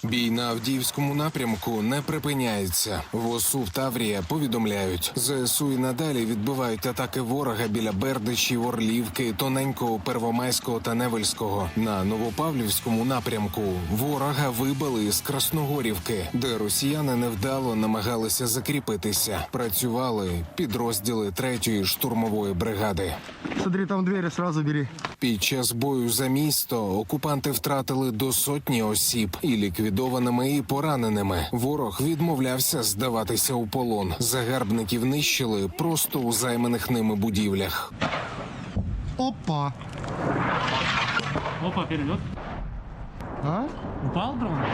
Бій на Авдіївському напрямку не припиняється. В ОСУ в Таврія повідомляють, ЗСУ і надалі відбивають атаки ворога біля Бердичів, Орлівки, Тоненького, Первомайського та Невельського. На Новопавлівському напрямку ворога вибили із Красногорівки, де росіяни невдало намагалися закріпитися. Працювали підрозділи 3-ї штурмової бригади. Смотри, там двері, сразу бери. Під час бою за місто окупанти втратили до сотні осіб і ліквідованими, і пораненими. Ворог відмовлявся здаватися у полон. Загарбників нищили просто у займаних ними будівлях. Опа. Опа, перелет. А? Упал дрон?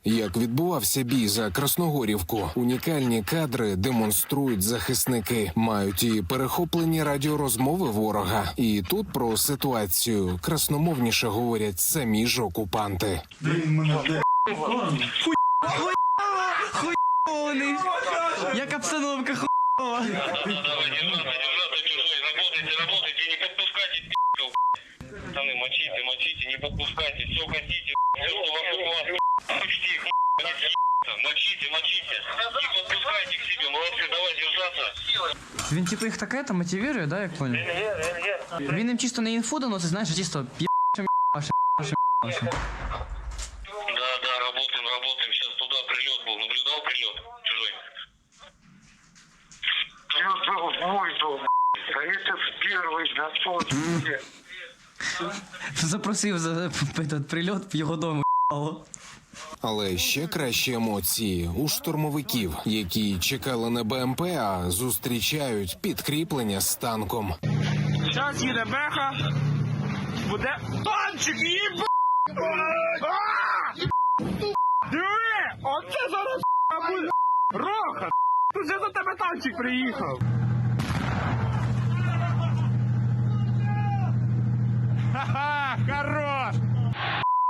Як відбувався бій за Красногорівку, унікальні кадри демонструють захисники. Мають і перехоплені радіорозмови ворога. І тут про ситуацію красномовніше говорять самі ж окупанти. Хуйовний! Як обстановка хуйова! Давай, работайте, не подпускайте, пацаны, мочите, не подпускайте, все хотите, все, что вокруг вас, почти, мочите, не подпускайте к себе, молодцы, давай держаться. Він типу їх таке мотивує, да, як понял? Він їм чисто на інфу доносить, знаєш, чисто Да, работаем, сейчас туда прилет был, наблюдал прилет чужой? Мой дом, а это первый на солнце. запросив за этот прильот в його дому. Але ще кращі емоції у штурмовиків, які чекали на БМП, а зустрічають підкріплення з танком. Зараз їде беха, буде танчик, їб***! Диви! Оце зараз буде роха! Тут же за тебе танчик приїхав! Ха-ха! Хорош!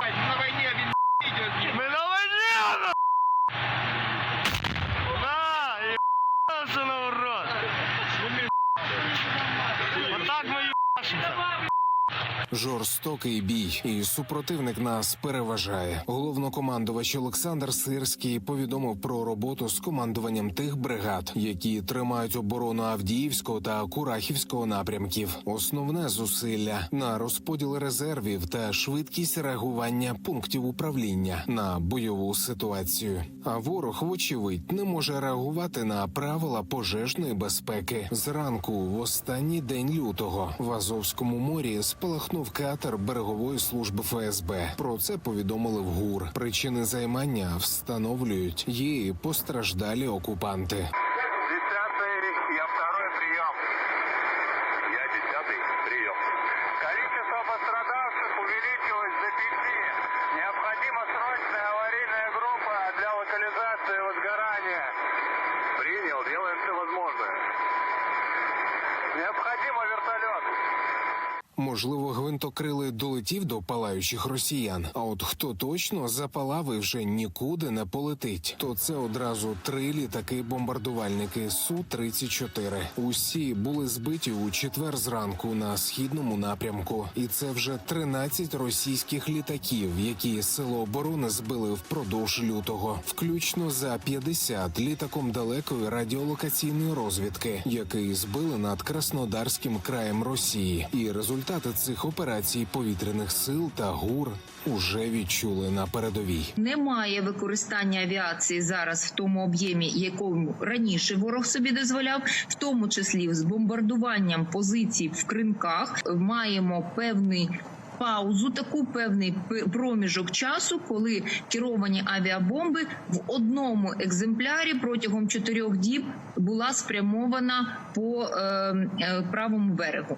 На війні він йде! Ми на війні! На! Єбався на урод! Отак ми єбашимося! Жорстокий бій, і супротивник нас переважає. Головнокомандувач Олександр Сирський повідомив про роботу з командуванням тих бригад, які тримають оборону Авдіївського та Курахівського напрямків. Основне зусилля на розподіл резервів та швидкість реагування пунктів управління на бойову ситуацію. А ворог, вочевидь, не може реагувати на правила пожежної безпеки. Зранку, в останній день лютого, в Азовському морі спалахнув катер берегової служби ФСБ. Про це повідомили в ГУР. Причини займання встановлюють. Є і постраждалі окупанти. 10-й, я второй прием. Я 10-й, прием. Количество пострадавших увеличилось до 5. Необходима срочная аварийная группа для локализации возгорания. Принял, делаем все возможное. Необходимо вертолет. Можливо, гвинтокрилий долетів до палаючих росіян. А от хто точно запалав і вже нікуди не полетить, то це одразу 3 літаки-бомбардувальники Су-34. Усі були збиті у четвер зранку на східному напрямку. І це вже 13 російських літаків, які Сили оборони збили впродовж лютого. Включно за 50 літаком далекої радіолокаційної розвідки, який збили над Краснодарським краєм Росії. І результати цих операцій повітряних сил та ГУР уже відчули на передовій. Немає використання авіації зараз в тому об'ємі, якому раніше ворог собі дозволяв, в тому числі з бомбардуванням позицій в Кринках. Маємо певний паузу, таку певний проміжок часу, коли керовані авіабомби в одному екземплярі протягом 4 діб була спрямована по правому берегу.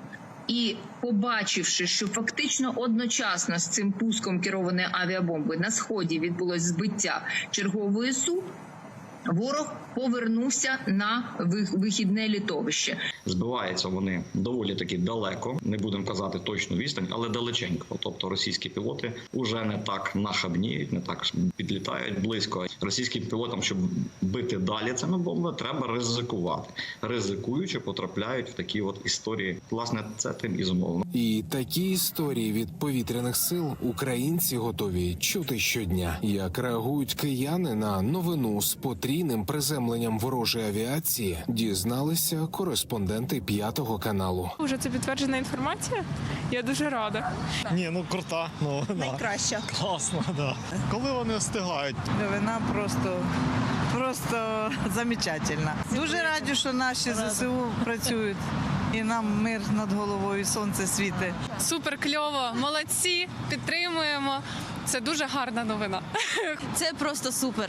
І побачивши, що фактично одночасно з цим пуском керованої авіабомби на сході відбулось збиття чергової СУ, ворог повернувся на вихідне литовище. Збиваються вони доволі таки далеко, не будемо казати точну відстань, але далеченько. Тобто російські пілоти вже не так нахабніють, не так підлітають близько. Російським пілотам, щоб бити далі цими бомбами, треба ризикувати. Ризикуючи, потрапляють в такі от історії. Власне, це тим і зумовлено. І такі історії від повітряних сил українці готові чути щодня. Як реагують кияни на новину з потрійним приземленням ворожої авіації, дізналися кореспонденти 5 каналу. Уже це підтверджена інформація? Я дуже рада. Ні, ну крута, ну Найкраща. класно, да. Коли вони встигають? Новина просто замечательна. Дуже раді, що наші ЗСУ працюють. І нам мир над головою, сонце світить. Супер кльово, молодці, підтримуємо. Це дуже гарна новина. Це просто супер.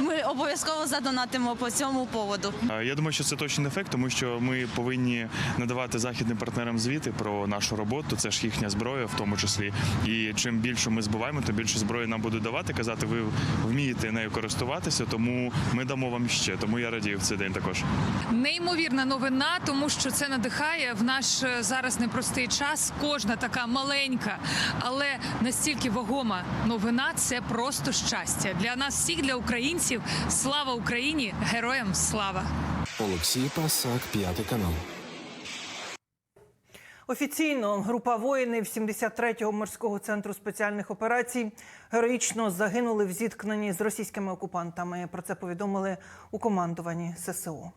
Ми обов'язково задонатимо по цьому поводу. Я думаю, що це точний ефект, тому що ми повинні надавати західним партнерам звіти про нашу роботу. Це ж їхня зброя в тому числі. І чим більше ми збиваємо, тим більше зброї нам будуть давати, казати, ви вмієте нею користуватися, тому ми дамо вам ще. Тому я радію в цей день також. Неймовірна новина, тому що це надихає в наш зараз непростий час. Кожна така маленька, але настільки вагома новина – це просто щастя. Для нас всіх, для українців. Слава Україні! Героям слава! Олексій Пасак, 5 канал. Офіційно група воїнів 73-го морського центру спеціальних операцій героїчно загинули в зіткненні з російськими окупантами. Про це повідомили у командуванні ССО.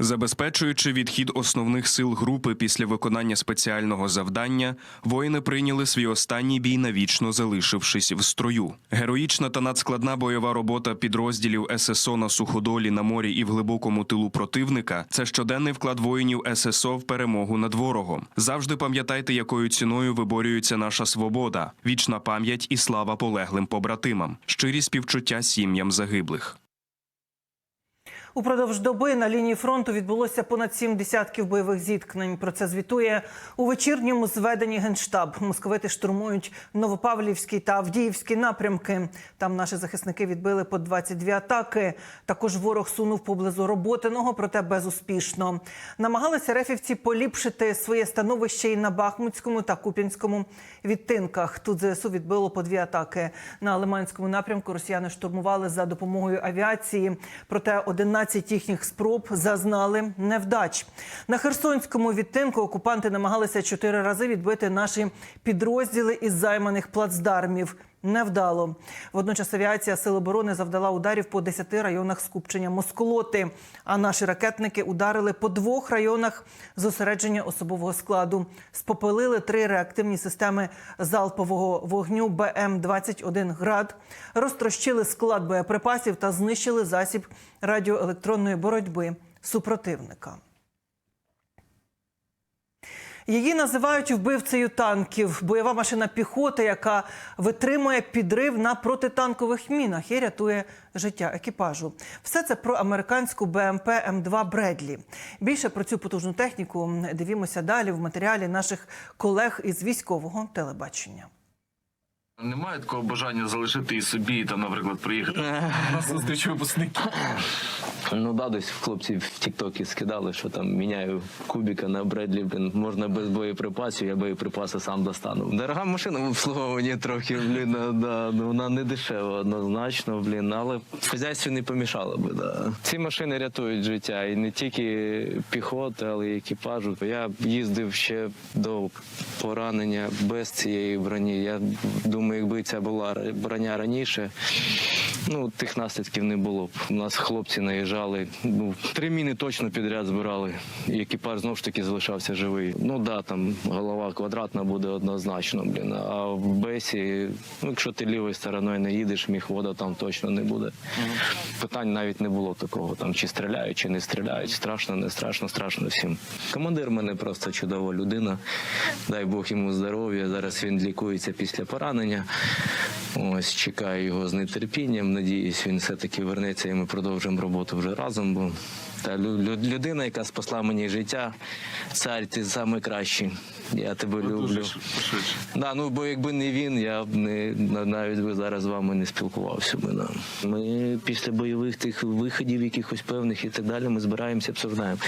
Забезпечуючи відхід основних сил групи після виконання спеціального завдання, воїни прийняли свій останній бій, навічно залишившись в строю. Героїчна та надскладна бойова робота підрозділів ССО на суходолі, на морі і в глибокому тилу противника – це щоденний вклад воїнів ССО в перемогу над ворогом. Завжди пам'ятайте, якою ціною виборюється наша свобода. Вічна пам'ять і слава полеглим побратимам. Щирі співчуття сім'ям загиблих. Упродовж доби на лінії фронту відбулося понад 7 десятків бойових зіткнень. Про це звітує у вечірньому зведенні Генштаб. Московити штурмують Новопавлівський та Авдіївський напрямки. Там наші захисники відбили по 22 атаки. Також ворог сунув поблизу Роботиного, проте безуспішно. Намагалися рефівці поліпшити своє становище і на Бахмутському та Куп'янському відтинках. Тут ЗСУ відбило по 2 атаки. На Лиманському напрямку росіяни штурмували за допомогою авіації. Проте 11 їхніх спроб зазнали невдач. На Херсонському відтинку окупанти намагалися 4 рази відбити наші підрозділи із займаних плацдармів. Невдало. Водночас авіація Сил оборони завдала ударів по 10 районах скупчення Москолоти, а наші ракетники ударили по 2 районах зосередження особового складу. Спопелили 3 реактивні системи залпового вогню БМ-21 «Град», розтрощили склад боєприпасів та знищили засіб радіоелектронної боротьби супротивника. Її називають вбивцею танків. Бойова машина піхоти, яка витримує підрив на протитанкових мінах і рятує життя екіпажу. Все це про американську БМП М2 «Бредлі». Більше про цю потужну техніку дивімося далі в матеріалі наших колег із військового телебачення. Немає такого бажання залишити і собі, і там, наприклад, приїхати на зустріч випускників? Ну да, десь хлопці в тіктокі скидали, що там міняю кубіка на Бредлі, блін, можна без боєприпасів, я боєприпаси сам достану. Дорога машина в обслуговуванні трохи, блін, да, вона не дешева однозначно, блін, але в хазяйстві не помішало би, да. Ці машини рятують життя, і не тільки піхоти, але й екіпажу. Я їздив ще до поранення без цієї броні, я думаю, якби ця була броня раніше, ну, тих наслідків не було б. У нас хлопці наїжджали, 3 міни точно підряд збирали, і екіпаж знову ж таки залишався живий. Ну да, там голова квадратна буде однозначно, блін, а в Бесі, ну, якщо ти лівою стороною не їдеш, міхвода там точно не буде. Питань навіть не було такого, там, чи стріляють, чи не стріляють, страшно, не страшно, страшно всім. Командир в мене просто чудова людина, дай Бог йому здоров'я, зараз він лікується після поранення. Ось, чекаю його з нетерпінням, надіюсь, він все-таки вернеться і ми продовжимо роботу вже разом, бо Та людина, яка спасла мені життя, цар, ти найкращий. Я тебе люблю. Да, ну, бо якби не він, я б навіть би зараз з вами не спілкувався. Ми після бойових тих виходів якихось певних і так далі, ми збираємося, обсуждаємо.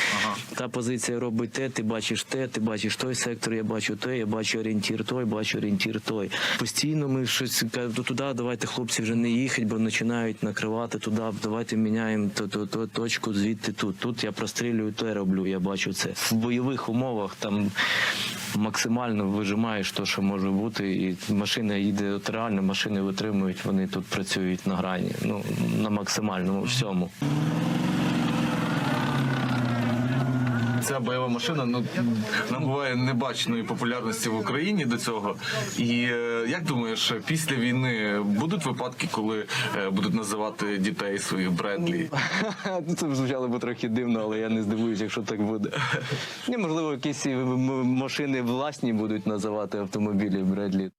Та позиція робить те, ти бачиш той сектор, я бачу те, я бачу орієнтір той, бачу орієнтір той. Постійно ми щось кажемо, туди, давайте хлопці вже не їхати, бо починають накривати туди, давайте міняємо точку звідти тут. Тут я прострілюю, то я роблю, я бачу це. В бойових умовах там максимально вижимаєш те, що може бути, і машина їде, от реально машини витримують, вони тут працюють на грані, ну, на максимальному всьому. Ця бойова машина набуває небаченої популярності в Україні до цього. І як думаєш, після війни будуть випадки, коли будуть називати дітей своїх Бредлі? Це звучало б трохи дивно, але я не здивуюся, якщо так буде. Можливо, якісь машини власні будуть називати автомобілі Бредлі.